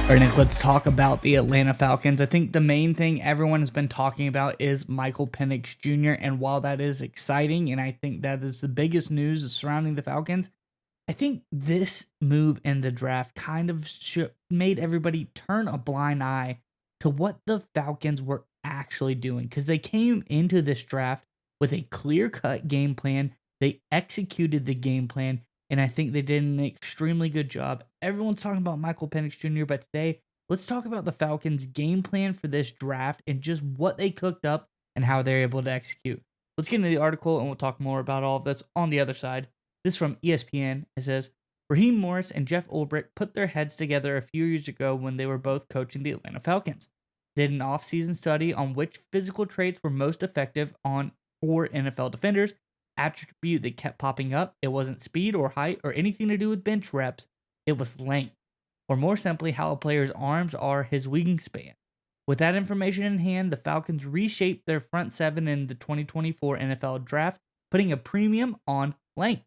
All right, Nick, let's talk about the Atlanta Falcons. I think the main thing everyone has been talking about is Michael Penix Jr. And while that is exciting, and I think that is the biggest news surrounding the Falcons, I think this move in the draft kind of made everybody turn a blind eye to what the Falcons were actually doing because they came into this draft with a clear cut game plan. They executed the game plan, and I think they did an extremely good job. Everyone's talking about Michael Penix Jr., but today, let's talk about the Falcons' game plan for this draft and just what they cooked up and how they're able to execute. Let's get into the article and we'll talk more about all of this on the other side. This is from ESPN. It says Raheem Morris and Jeff Ulbrich put their heads together a few years ago when they were both coaching the Atlanta Falcons. They did an off-season study on which physical traits were most effective on for NFL defenders. Attribute that kept popping up. It wasn't speed or height or anything to do with bench reps. It was length, or more simply, how a player's arms are his wingspan. With that information in hand, the Falcons reshaped their front seven in the 2024 NFL Draft, putting a premium on length.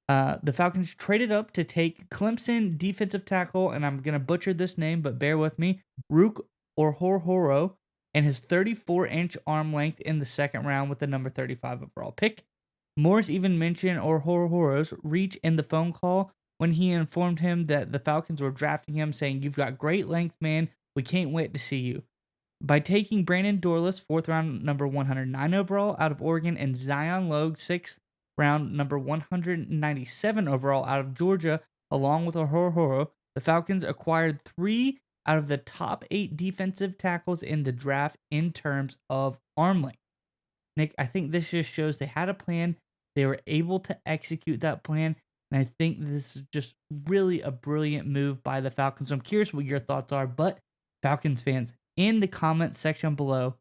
The Falcons traded up to take Clemson defensive tackle, and I'm going to butcher this name, but bear with me, Rook Orhorhoro, and his 34-inch arm length in the second round with the number 35 overall pick. Morris even mentioned Orhorhoro's reach in the phone call when he informed him that the Falcons were drafting him, saying, "You've got great length, man. We can't wait to see you." By taking Brandon Dorlus, fourth round number 109 overall out of Oregon, and Zion Logue, sixth round number 197 overall out of Georgia, along with Orhorhoro, the Falcons acquired 3 out of the top 8 defensive tackles in the draft in terms of arm length. Nick, I think this just shows they had a plan. They were able to execute that plan. And I think this is just really a brilliant move by the Falcons. I'm curious what your thoughts are, but Falcons fans, in the comment section below,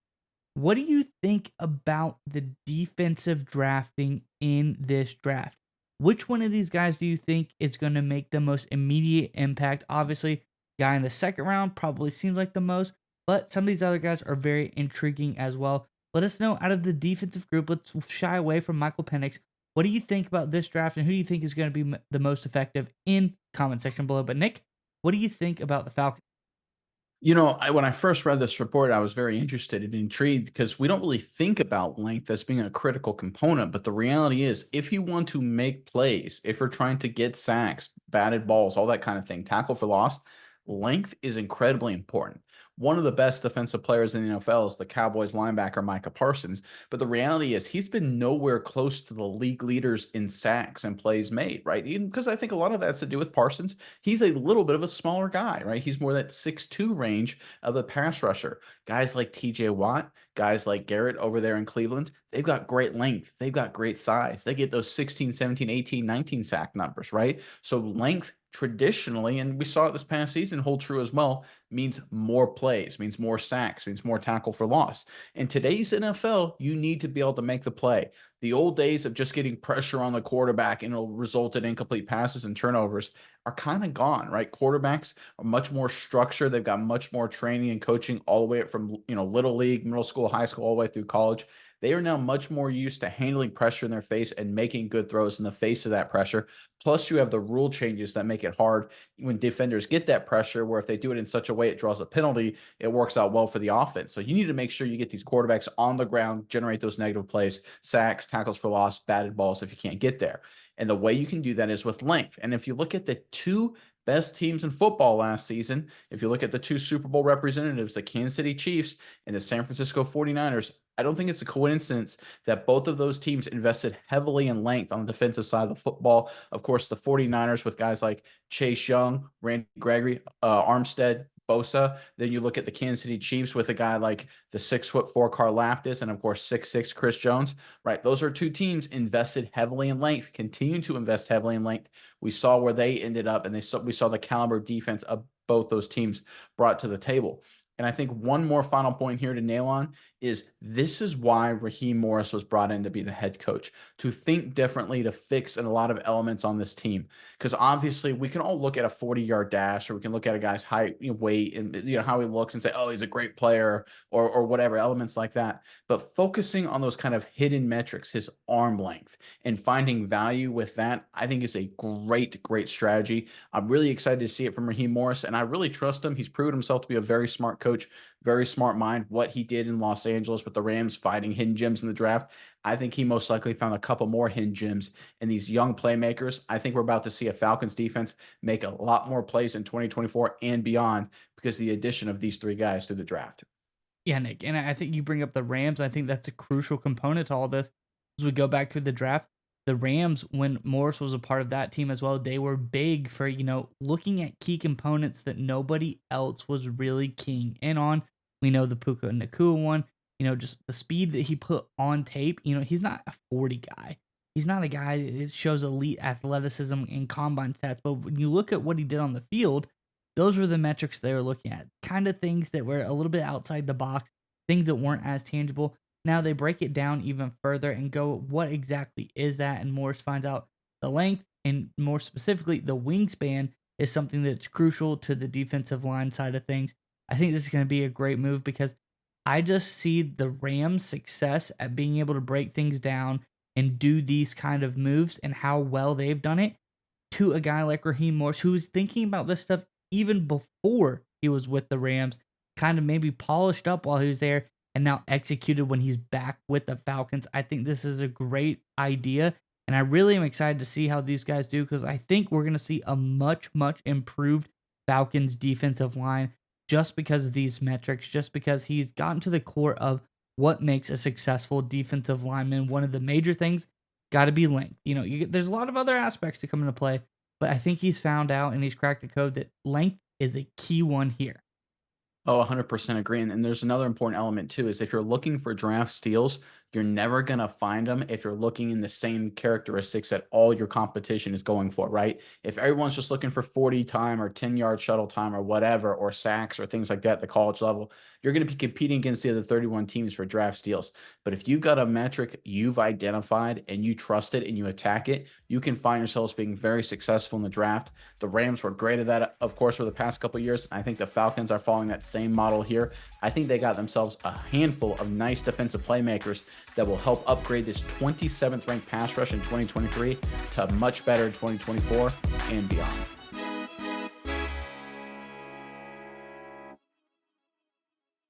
what do you think about the defensive drafting in this draft? Which one of these guys do you think is going to make the most immediate impact? Obviously, guy in the second round probably seems like the most, but some of these other guys are very intriguing as well. Let us know out of the defensive group. Let's shy away from Michael Penix. What do you think about this draft, and who do you think is going to be the most effective in comment section below? But Nick, what do you think about the Falcons? When I first read this report, I was very interested and intrigued because we don't really think about length as being a critical component. But the reality is, if you want to make plays, if you're trying to get sacks, batted balls, all that kind of thing, tackle for loss, length is incredibly important. One of the best defensive players in the NFL is the Cowboys linebacker Micah Parsons. But the reality is, he's been nowhere close to the league leaders in sacks and plays made, right? Even because I think a lot of that has to do with Parsons. He's a little bit of a smaller guy, right? He's more that 6'2" range of a pass rusher. Guys like TJ Watt, guys like Garrett over there in Cleveland, they've got great length. They've got great size. They get those 16, 17, 18, 19 sack numbers, right? So length traditionally, and we saw it this past season hold true as well, means more plays, means more sacks, means more tackle for loss. In today's NFL, you need to be able to make the play. The old days of just getting pressure on the quarterback and it'll result in incomplete passes and turnovers are kind of gone, right? Quarterbacks are much more structured. They've got much more training and coaching all the way up from, little league, middle school, high school, all the way through college. They are now much more used to handling pressure in their face and making good throws in the face of that pressure. Plus, you have the rule changes that make it hard when defenders get that pressure, where if they do it in such a way it draws a penalty, it works out well for the offense. So you need to make sure you get these quarterbacks on the ground, generate those negative plays, sacks, tackles for loss, batted balls if you can't get there. And the way you can do that is with length. And if you look at the two best teams in football last season, if you look at the two Super Bowl representatives, the Kansas City Chiefs and the San Francisco 49ers, I don't think it's a coincidence that both of those teams invested heavily in length on the defensive side of the football. Of course, the 49ers with guys like Chase Young, Randy Gregory, Armstead, Bosa. Then you look at the Kansas City Chiefs with a guy like the 6'4" Karlaftis and of course 6'6" Chris Jones. Right, those are two teams invested heavily in length, continue to invest heavily in length. We saw where they ended up, and we saw the caliber of defense of both those teams brought to the table. And I think one more final point here to nail on is this is why Raheem Morris was brought in to be the head coach, to think differently, to fix in a lot of elements on this team. Because obviously, we can all look at a 40-yard dash, or we can look at a guy's height, weight, and how he looks, and say, "Oh, he's a great player," or whatever elements like that. But focusing on those kind of hidden metrics, his arm length, and finding value with that, I think is a great strategy. I'm really excited to see it from Raheem Morris, and I really trust him. He's proven himself to be a very smart coach, very smart mind. What he did in Los Angeles with the Rams fighting hidden gems in the draft, I think he most likely found a couple more hidden gems in these young playmakers. I think we're about to see a Falcons defense make a lot more plays in 2024 and beyond because of the addition of these three guys through the draft. Yeah, Nick, and I think you bring up the Rams. I think that's a crucial component to all this. As we go back to the draft, the Rams, when Morris was a part of that team as well, they were big for, looking at key components that nobody else was really keying in on. We know the Puka Nakua one, just the speed that he put on tape. He's not a 40 guy. He's not a guy that shows elite athleticism and combine stats. But when you look at what he did on the field, those were the metrics they were looking at. Kind of things that were a little bit outside the box, things that weren't as tangible. Now they break it down even further and go, what exactly is that? And Morris finds out the length and more specifically, the wingspan is something that's crucial to the defensive line side of things. I think this is going to be a great move because I just see the Rams' success at being able to break things down and do these kind of moves and how well they've done it to a guy like Raheem Morris, who was thinking about this stuff even before he was with the Rams, kind of maybe polished up while he was there and now executed when he's back with the Falcons. I think this is a great idea. And I really am excited to see how these guys do because I think we're going to see a much improved Falcons defensive line just because of these metrics, just because he's gotten to the core of what makes a successful defensive lineman. One of the major things got to be length. There's a lot of other aspects to come into play, but I think he's found out and he's cracked the code that length is a key one here. Oh, 100% agree. And there's another important element too, is if you're looking for draft steals, you're never going to find them if you're looking in the same characteristics that all your competition is going for, right? If everyone's just looking for 40 time or 10-yard shuttle time or whatever, or sacks or things like that at the college level, you're going to be competing against the other 31 teams for draft steals. But if you got a metric you've identified and you trust it and you attack it, you can find yourselves being very successful in the draft. The Rams were great at that, of course, for the past couple of years. I think the Falcons are following that same model here. I think they got themselves a handful of nice defensive playmakers that will help upgrade this 27th ranked pass rush in 2023 to much better in 2024 and beyond.